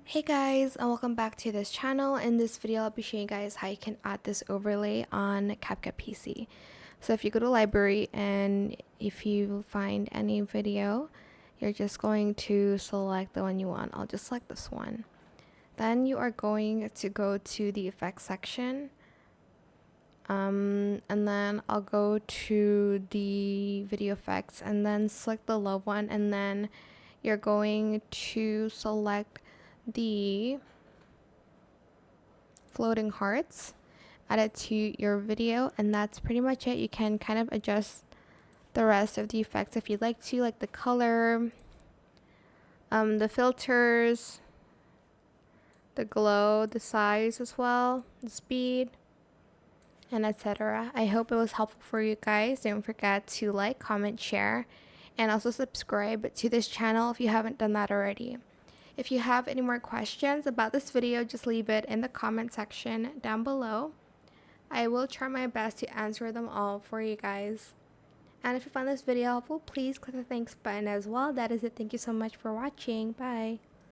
Hey guys, and welcome back to this channel. In this video, I'll be showing you guys how you can add this overlay on CapCut PC. So if you go to library and if you find any video, you're just going to select the one you want. I'll just select this one. Then you are going to go to the effects section. And then I'll go to the video effects and then select the love one, and then you're going to select the floating hearts, add it to your video, and that's pretty much it. You can kind of adjust the rest of the effects if you'd like to, like the color, the filters, the glow, the size as well, the speed, and etc. I hope it was helpful for you guys. Don't forget to like, comment, share, and also subscribe to this channel if you haven't done that already. If you have any more questions about this video, just leave it in the comment section down below. I will try my best to answer them all for you guys. And if you found this video helpful, please click the thanks button as well. That is it. Thank you so much for watching. Bye.